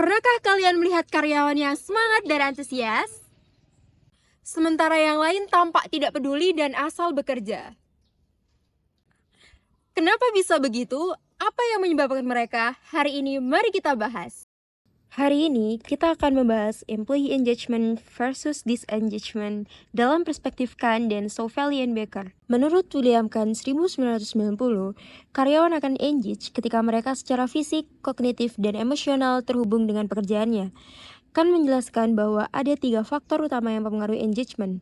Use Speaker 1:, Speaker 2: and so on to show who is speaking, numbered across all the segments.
Speaker 1: Pernahkah kalian melihat karyawan yang semangat dan antusias, sementara yang lain tampak tidak peduli dan asal bekerja? Kenapa bisa begitu? Apa yang menyebabkan mereka? Hari ini mari kita bahas. Hari ini kita akan membahas employee engagement versus disengagement dalam perspektif Kahn dan Sauvelli and Baker. Menurut William Kahn 1990, karyawan akan engage ketika mereka secara fisik, kognitif, dan emosional terhubung dengan pekerjaannya. Kahn menjelaskan bahwa ada 3 faktor utama yang mempengaruhi engagement.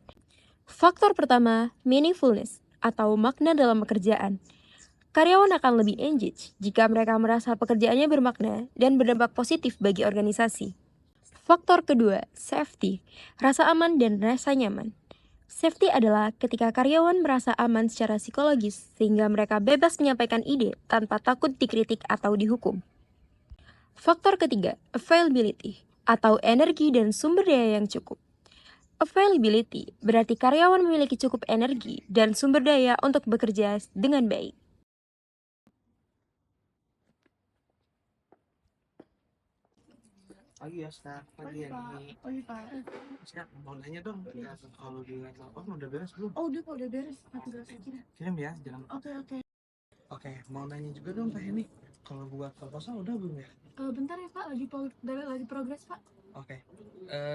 Speaker 1: Faktor pertama, meaningfulness atau makna dalam pekerjaan. Karyawan akan lebih engage jika mereka merasa pekerjaannya bermakna dan berdampak positif bagi organisasi. Faktor kedua, safety, rasa aman dan rasa nyaman. Safety adalah ketika karyawan merasa aman secara psikologis sehingga mereka bebas menyampaikan ide tanpa takut dikritik atau dihukum. Faktor ketiga, availability, atau energi dan sumber daya yang cukup. Availability berarti karyawan memiliki cukup energi dan sumber daya untuk bekerja dengan baik.
Speaker 2: Pagi ya, Ustaz. Pagi ya, nih.
Speaker 3: Oh iya Pak.
Speaker 2: Ustaz, mau nanya dong, kalau di telepon udah beres belum?
Speaker 3: Oh udah beres. Nanti beres aja.
Speaker 2: Kirim ya, jangan.
Speaker 3: Oke.
Speaker 2: Oke, mau nanya juga dong, Teh ini. Kalau buat proposal udah belum ya?
Speaker 3: Bentar ya Pak, lagi progres Pak.
Speaker 2: Oke.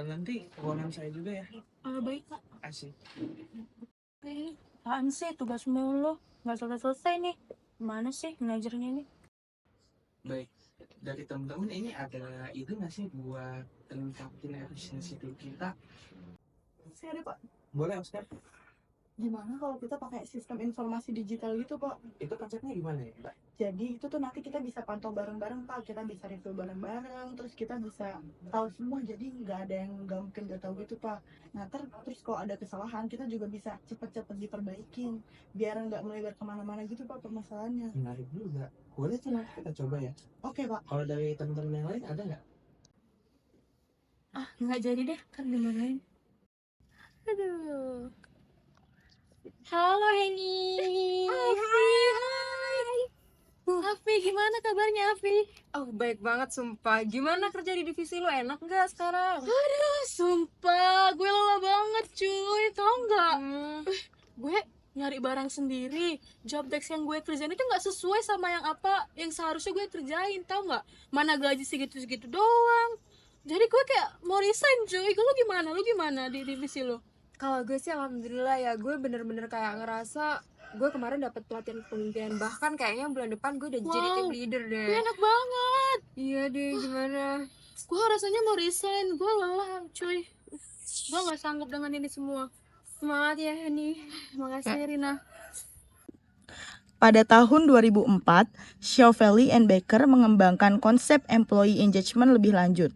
Speaker 2: Nanti ruangan saya juga ya.
Speaker 3: Baik Pak.
Speaker 2: Asik.
Speaker 3: Apaan sih tugas mulu? Nggak selesai nih. Gimana sih ngajarnya ini?
Speaker 2: Baik. Dari teman-teman ini ada ide nggak sih buat meningkatin efisiensi tim kita?
Speaker 3: Saya ada Pak.
Speaker 2: Boleh, Ustaz.
Speaker 3: Gimana kalau kita pakai sistem informasi digital gitu Pak?
Speaker 2: Itu konsepnya gimana ya, Mbak?
Speaker 3: Jadi itu tuh nanti kita bisa pantau bareng-bareng Pak. Kita bisa review bareng-bareng. Terus kita bisa tahu semua. Jadi nggak ada yang nggak mungkin nggak tahu gitu Pak. Nah terus kalau ada kesalahan kita juga bisa cepet-cepet diperbaikin. Biar nggak melebar kemana-mana gitu Pak permasalahannya.
Speaker 2: Menarik juga. Boleh tuh nanti kita coba ya.
Speaker 3: Oke Pak.
Speaker 2: Kalau dari teman-teman yang lain ada nggak?
Speaker 3: Nggak jadi deh, kan dimarahin.
Speaker 1: Aduh. Halo Heni.
Speaker 3: Hai. Afi, gimana kabarnya Afi?
Speaker 1: Oh baik banget sumpah. Gimana kerja di divisi lu, enak nggak sekarang?
Speaker 3: Sumpah, gue lelah banget cuy, tau nggak? Gue nyari barang sendiri, job desk yang gue kerjain itu nggak sesuai sama yang seharusnya gue kerjain, tau nggak? Mana gaji segitu-segitu doang. Jadi gue kayak mau resign cuy. Lu gimana di divisi lu?
Speaker 1: Kalau gue sih alhamdulillah ya, gue bener-bener kayak ngerasa gue kemarin dapat pelatihan kepemimpinan, bahkan kayaknya bulan depan gue udah jadi
Speaker 3: Wow,
Speaker 1: tim leader deh.
Speaker 3: gue enak banget.
Speaker 1: Iya deh, gimana?
Speaker 3: Gue rasanya mau resign, gue lelah cuy. Gue nggak sanggup dengan ini semua.
Speaker 1: Semangat ya Heni.
Speaker 3: Makasih Rina.
Speaker 4: Pada tahun 2004, Sauvelli and Baker mengembangkan konsep employee engagement lebih lanjut.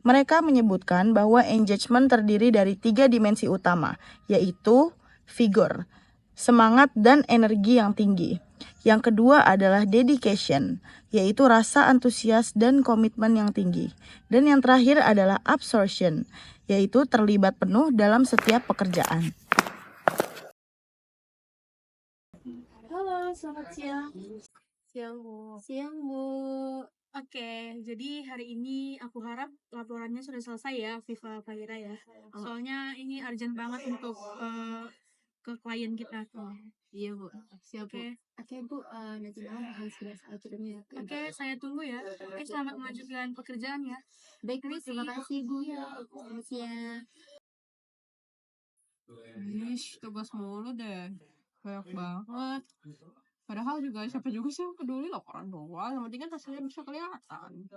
Speaker 4: Mereka menyebutkan bahwa engagement terdiri dari 3 dimensi utama, yaitu vigor, semangat dan energi yang tinggi. Yang kedua adalah dedication, yaitu rasa antusias dan komitmen yang tinggi. Dan yang terakhir adalah absorption, yaitu terlibat penuh dalam setiap pekerjaan.
Speaker 3: Halo, selamat siang.
Speaker 1: Siang Bu.
Speaker 3: Siang Bu. Oke, jadi hari ini aku harap laporannya sudah selesai ya, Viva Fahira ya. Soalnya ini urgent banget untuk ke klien kita.
Speaker 1: Iya Bu. Siap Bu.
Speaker 3: Oke,
Speaker 1: Bu, nanti malam harus sudah kirimnya.
Speaker 3: oke, saya tunggu ya. Oke, selamat melanjutkan pekerjaan ya.
Speaker 1: Baik Bu, terima kasih Bu. Selamat siang.
Speaker 5: Tugas mulu deh, banyak banget. Padahal juga siapa juga sih yang peduli laporan doang, yang penting kan hasilnya bisa kelihatan.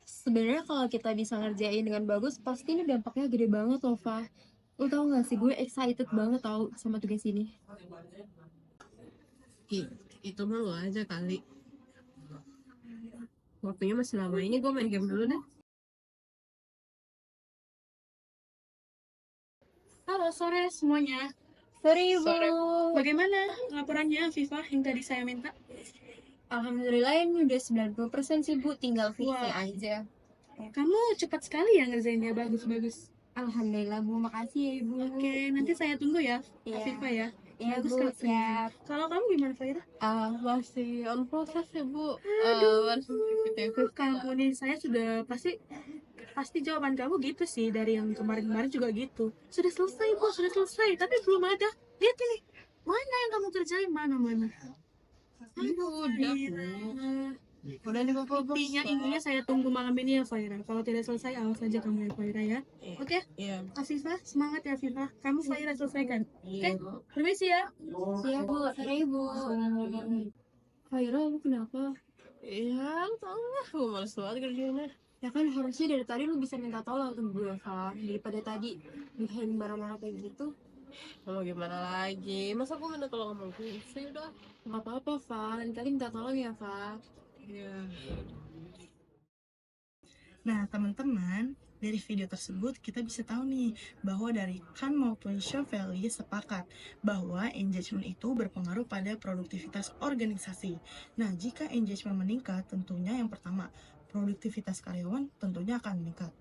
Speaker 1: Sebenarnya kalau kita bisa ngerjain dengan bagus, pasti ini dampaknya gede banget loh, Fah. Lo tau gak sih, gue excited banget tau sama tugas ini.
Speaker 5: Itu mah lu aja kali. Waktunya masih lama, ini gue main game dulu deh.
Speaker 3: Halo, sore semuanya.
Speaker 1: Sorry Bu.
Speaker 3: Bagaimana laporannya Viva yang tadi saya minta?
Speaker 1: Alhamdulillah ini udah 90% sih Bu, tinggal fixnya
Speaker 3: Wah.
Speaker 1: aja.
Speaker 3: Kamu cepat sekali ya ngerjainnya, bagus-bagus.
Speaker 1: Alhamdulillah Bu, makasih ya Ibu.
Speaker 3: Oke, nanti saya tunggu ya,
Speaker 1: Iya.
Speaker 3: Viva ya.
Speaker 1: Ya
Speaker 3: Bagus,
Speaker 1: Bu,
Speaker 3: Kak Friza.
Speaker 1: siap.
Speaker 3: Kalau kamu gimana, Faira?
Speaker 5: Masih on proses ya Bu. Masih sedikit ya.
Speaker 3: Kamu nih, saya sudah pasti jawaban kamu gitu sih, dari yang kemarin-kemarin juga gitu. Sudah selesai kok, sudah selesai, tapi belum ada. Lihat ini, mana yang kamu kerjain, mana?
Speaker 5: Udah Bu. Udah nih Bapak.
Speaker 3: Intinya saya tunggu malam ini ya, Faira. Kalau tidak selesai, awas saja kamu ya, Faira ya. Oke?
Speaker 5: Iya.
Speaker 3: Afifah, semangat ya Afifah. Kamu Faira selesaikan.
Speaker 5: Iya.
Speaker 3: Permisi ya.
Speaker 1: Siap Bu, sorry Bu.
Speaker 3: Faira, lu kenapa?
Speaker 5: Iya, tau lah. Gue males banget kerjanya.
Speaker 1: Ya kan harusnya dari tadi lu bisa minta tolong ke gue, Fa. Daripada tadi dihain marah-marah kayak gitu.
Speaker 5: Mau gimana lagi? Masa gue minta tolong sama gue sih udah.
Speaker 1: Gak apa-apa, Fa. Lain kali minta tolong ya, Fa.
Speaker 5: Iya.
Speaker 4: Nah, teman-teman, dari video tersebut kita bisa tahu nih bahwa dari Khan maupun Chevalier sepakat bahwa engagement itu berpengaruh pada produktivitas organisasi. Nah, jika engagement meningkat, tentunya yang pertama, produktivitas karyawan tentunya akan meningkat.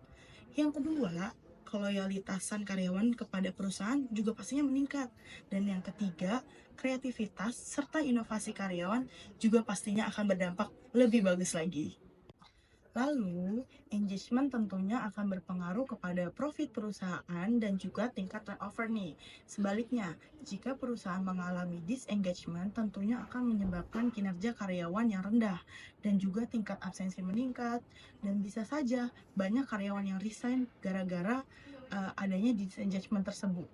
Speaker 4: Yang kedua, keloyalitasan karyawan kepada perusahaan juga pastinya meningkat. Dan yang ketiga, kreativitas serta inovasi karyawan juga pastinya akan berdampak lebih bagus lagi. Lalu, engagement tentunya akan berpengaruh kepada profit perusahaan dan juga tingkat turnover nih. Sebaliknya, jika perusahaan mengalami disengagement, tentunya akan menyebabkan kinerja karyawan yang rendah dan juga tingkat absensi meningkat, dan bisa saja banyak karyawan yang resign gara-gara adanya disengagement tersebut.